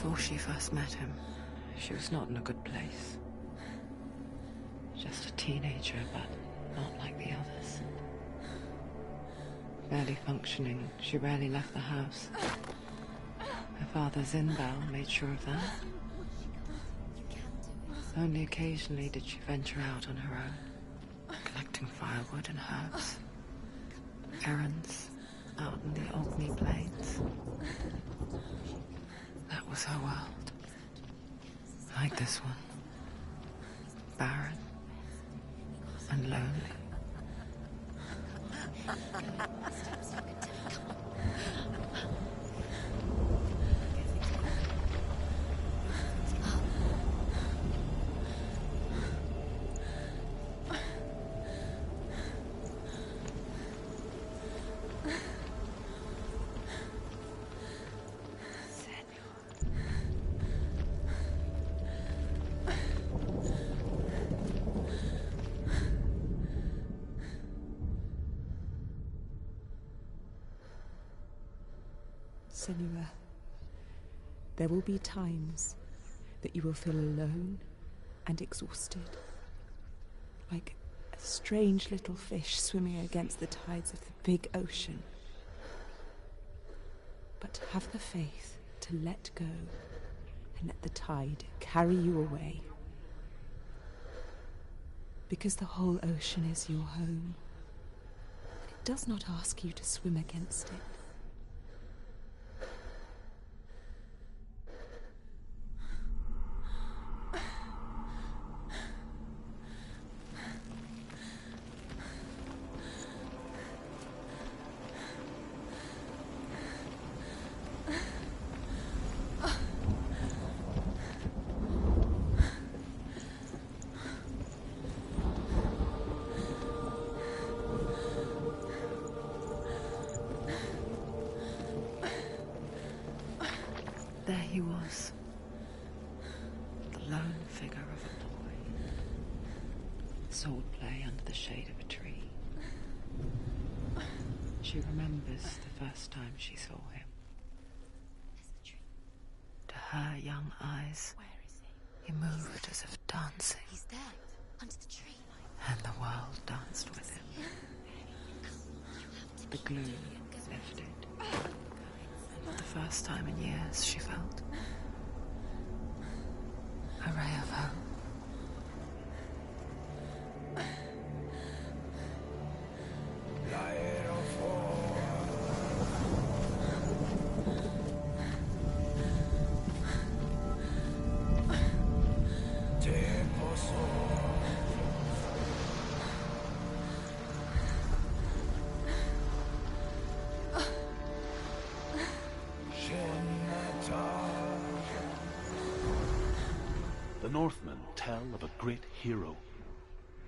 Before she first met him, she was not in a good place. Just a teenager, but not like the others. Barely functioning, she rarely left the house. Her father's in-bell made sure of that. Only occasionally did she venture out on her own, collecting firewood and herbs. Errands out in the Orkney Plains. That was her world. Like this one. Barren and lonely. Senua, there will be times that you will feel alone and exhausted, like a strange little fish swimming against the tides of the big ocean. But have the faith to let go and let the tide carry you away. Because the whole ocean is your home. It does not ask you to swim against it. There he was, the lone figure of a boy. Swordplay under the shade of a tree. She remembers the first time she saw him. To her young eyes, he moved as if dancing. He's there, under the tree. And the world danced with him. The gloom lifted. For the first time in years, she felt a ray of hope. The Northmen tell of a great hero.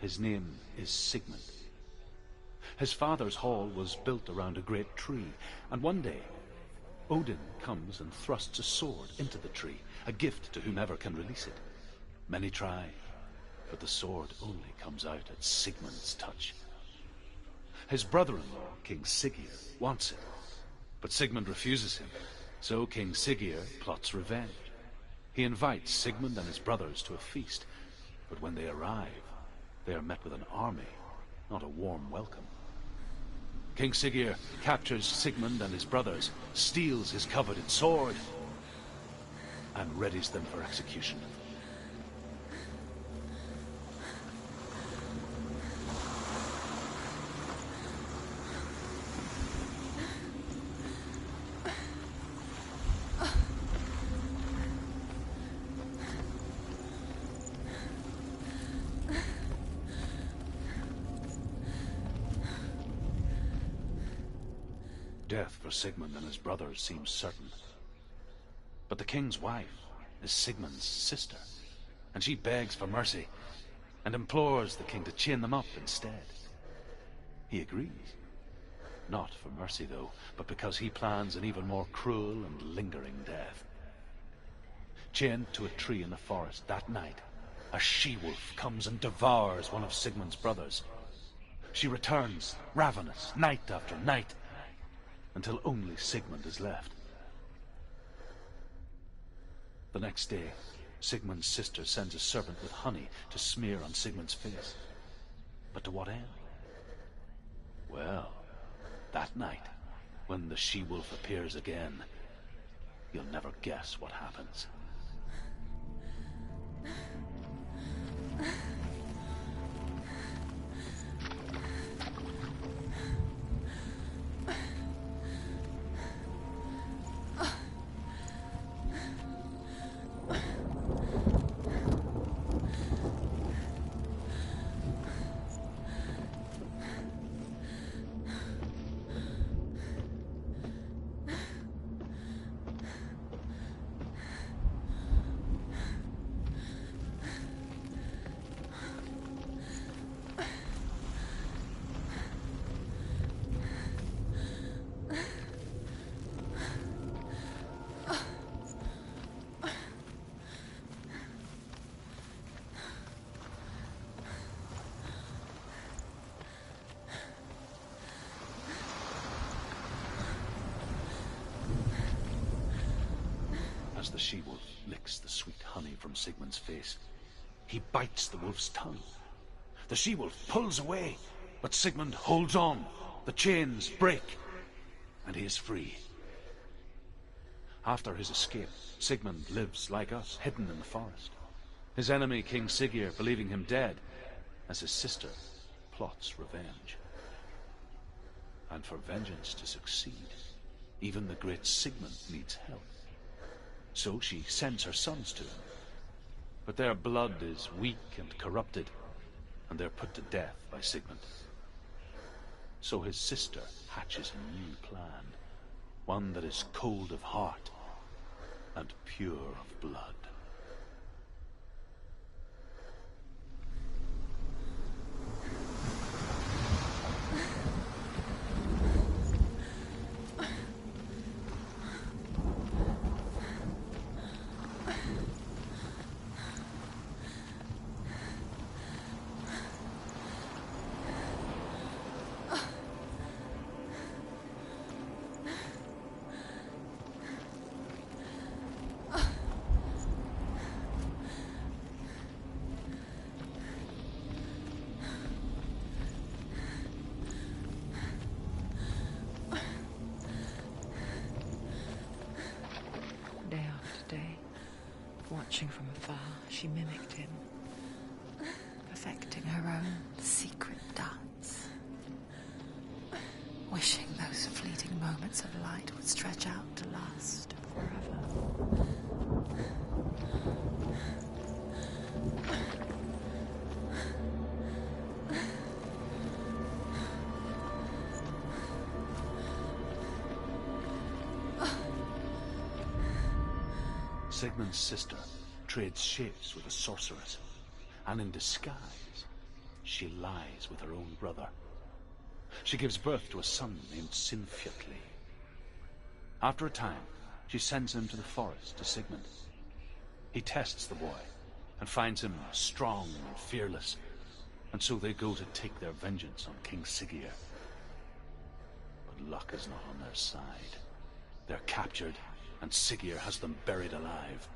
His name is Sigmund. His father's hall was built around a great tree, and one day Odin comes and thrusts a sword into the tree, a gift to whomever can release it. Many try, but the sword only comes out at Sigmund's touch. His brother-in-law, King Siggeir, wants it, but Sigmund refuses him, so King Siggeir plots revenge. He invites Sigmund and his brothers to a feast, but when they arrive, they are met with an army, not a warm welcome. King Siggeir captures Sigmund and his brothers, steals his coveted sword, and readies them for execution. Death for Sigmund and his brothers seems certain. But the king's wife is Sigmund's sister, and she begs for mercy and implores the king to chain them up instead. He agrees. Not for mercy, though, but because he plans an even more cruel and lingering death. Chained to a tree in the forest that night, a she-wolf comes and devours one of Sigmund's brothers. She returns, ravenous, night after night, until only Sigmund is left. The next day, Sigmund's sister sends a servant with honey to smear on Sigmund's face. But to what end? Well, that night, when the she-wolf appears again, you'll never guess what happens. As the she-wolf licks the sweet honey from Sigmund's face, he bites the wolf's tongue. The she-wolf pulls away, but Sigmund holds on. The chains break, and he is free. After his escape, Sigmund lives like us, hidden in the forest. His enemy, King Siggeir, believing him dead, as his sister plots revenge. And for vengeance to succeed, even the great Sigmund needs help. So she sends her sons to him. But their blood is weak and corrupted, and they're put to death by Sigmund. So his sister hatches a new plan, one that is cold of heart and pure of blood. Watching from afar, she mimicked him, perfecting her own secret dance, wishing those fleeting moments of light would stretch out to last forever. Sigmund's sister trades shapes with a sorceress, and in disguise, she lies with her own brother. She gives birth to a son named Sinfjotli. After a time, she sends him to the forest to Sigmund. He tests the boy and finds him strong and fearless, and so they go to take their vengeance on King Siggeir. But luck is not on their side. They're captured, and Siggeir has them buried alive.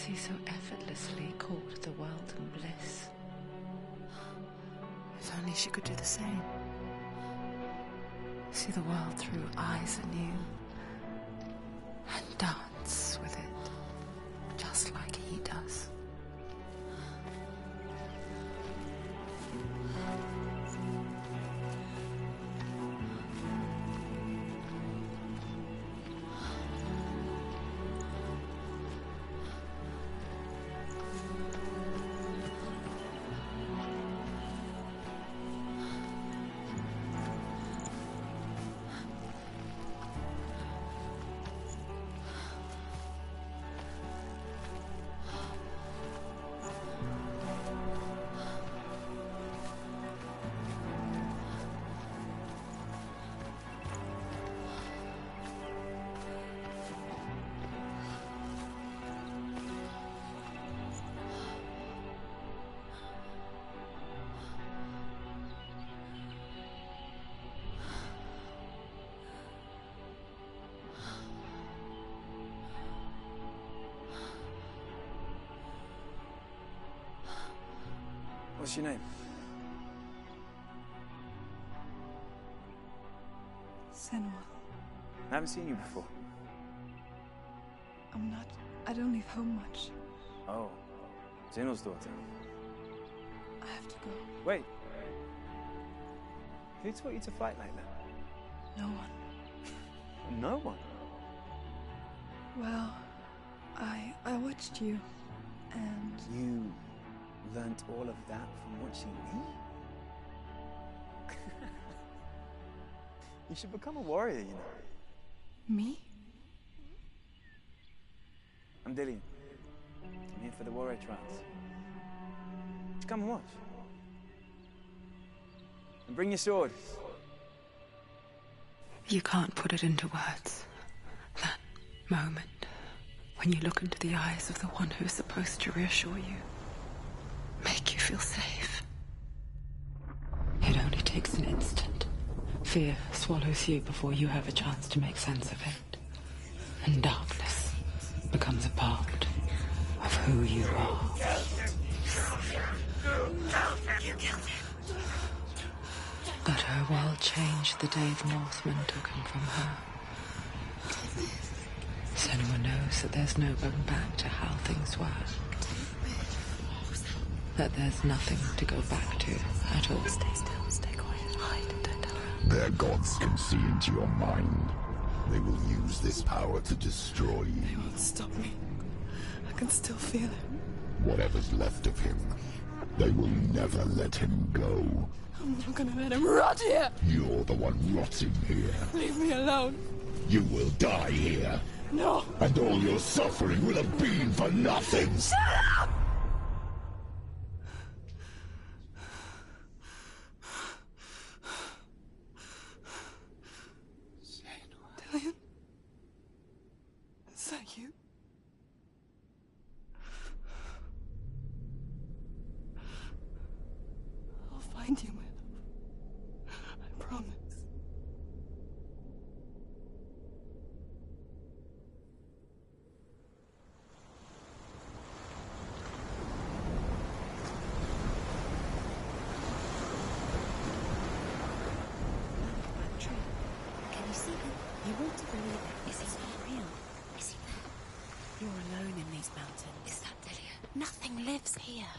He so effortlessly caught the world in bliss. If only she could do the same. See the world through eyes anew and dance with it, just like he does. What's your name? Senua. I haven't seen you before. I don't leave home much. Oh, Zenua's daughter. I have to go. Wait. Who taught you to fight like that? No one. No one? Well, I watched you, and... You learnt all of that from watching me? You should become a warrior, you know. Me? I'm Dillian. I'm here for the warrior trials. Just come and watch. And bring your sword. You can't put it into words. That moment when you look into the eyes of the one who is supposed to reassure you, make you feel safe. It only takes an instant. Fear swallows you before you have a chance to make sense of it. And darkness becomes a part of who you are. You killed him. But her world changed the day the Northmen took him from her. Senua knows that there's no going back to how things were. That there's nothing to go back to at all. Stay still, stay quiet, hide, don't tell her. Their gods can see into your mind. They will use this power to destroy you. They won't stop me. I can still feel it. Whatever's left of him, they will never let him go. I'm not gonna let him rot here! You're the one rotting here. Leave me alone. You will die here. No! And all your suffering will have been for nothing. Shut up! Dillian? Is that you? I'll find you, my love. I promise. Can you see him? You want to believe it. Is he not real? Is he there? You're alone in these mountains. Is that Dillian? Nothing lives here.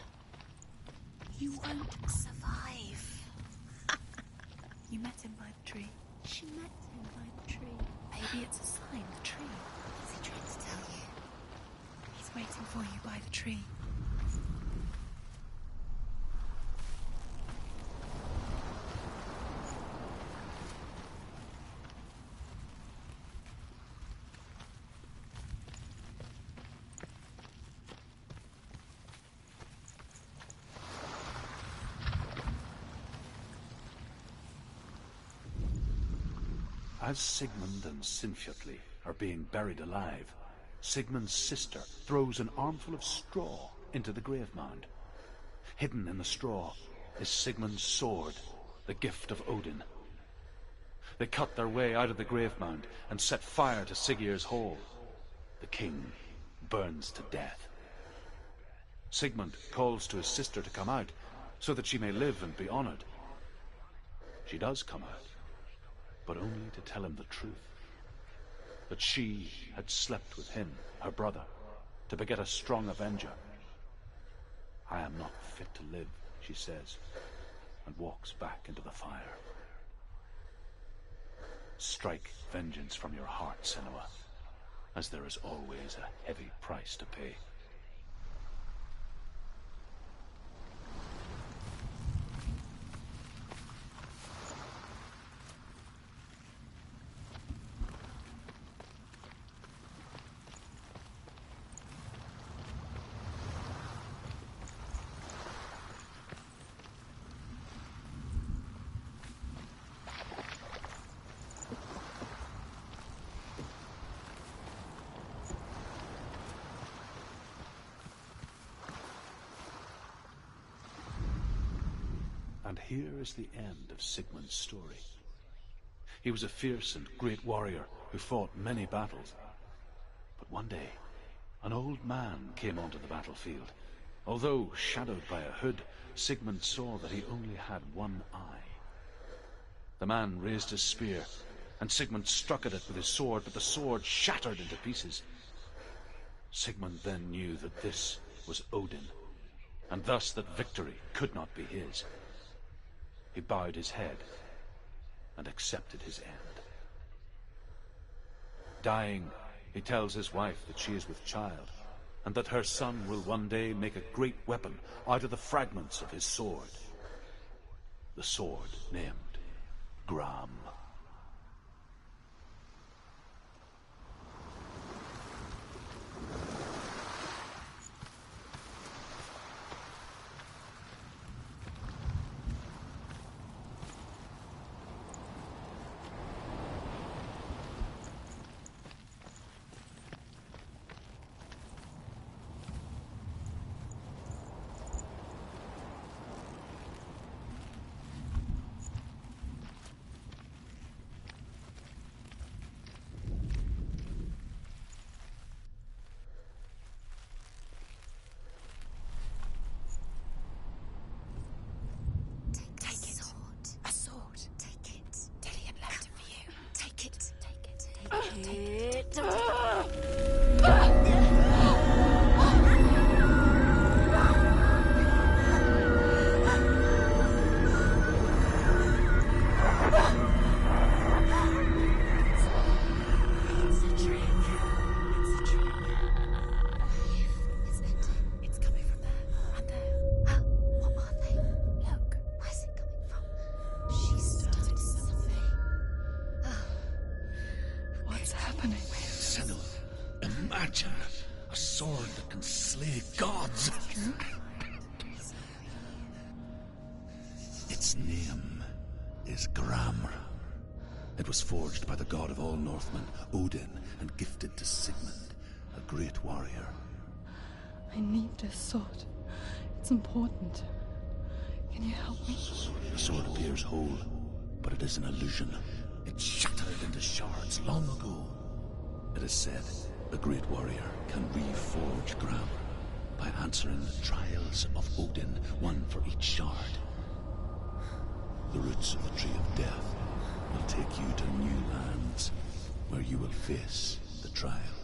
You won't survive. You met him by the tree. She met him by the tree. Maybe it's a sign, the tree. What's he trying to tell you? He's waiting for you by the tree. As Sigmund and Sinfjotli are being buried alive, Sigmund's sister throws an armful of straw into the grave mound. Hidden in the straw is Sigmund's sword, the gift of Odin. They cut their way out of the grave mound and set fire to Siggeir's hall. The king burns to death. Sigmund calls to his sister to come out so that she may live and be honored. She does come out, but only to tell him the truth. That she had slept with him, her brother, to beget a strong avenger. I am not fit to live, she says, and walks back into the fire. Strike vengeance from your heart, Senua, as there is always a heavy price to pay. And here is the end of Sigmund's story. He was a fierce and great warrior who fought many battles. But one day, an old man came onto the battlefield Although shadowed by a hood, Sigmund saw that he only had one eye. The man raised his spear, and Sigmund struck at it with his sword, but the sword shattered into pieces. Sigmund then knew that this was Odin, and thus that victory could not be his. He bowed his head and accepted his end. Dying, he tells his wife that she is with child, and that her son will one day make a great weapon out of the fragments of his sword. The sword named Gram. Imagine a sword that can slay gods. Its name is Gram. It was forged by the god of all Northmen, Odin, and gifted to Sigmund, a great warrior. I need this sword. It's important. Can you help me? The sword appears whole, but it is an illusion. It shattered into shards long ago. It is said a great warrior can reforge Gram by answering the trials of Odin, one for each shard. The roots of the Tree of Death will take you to new lands where you will face the trials.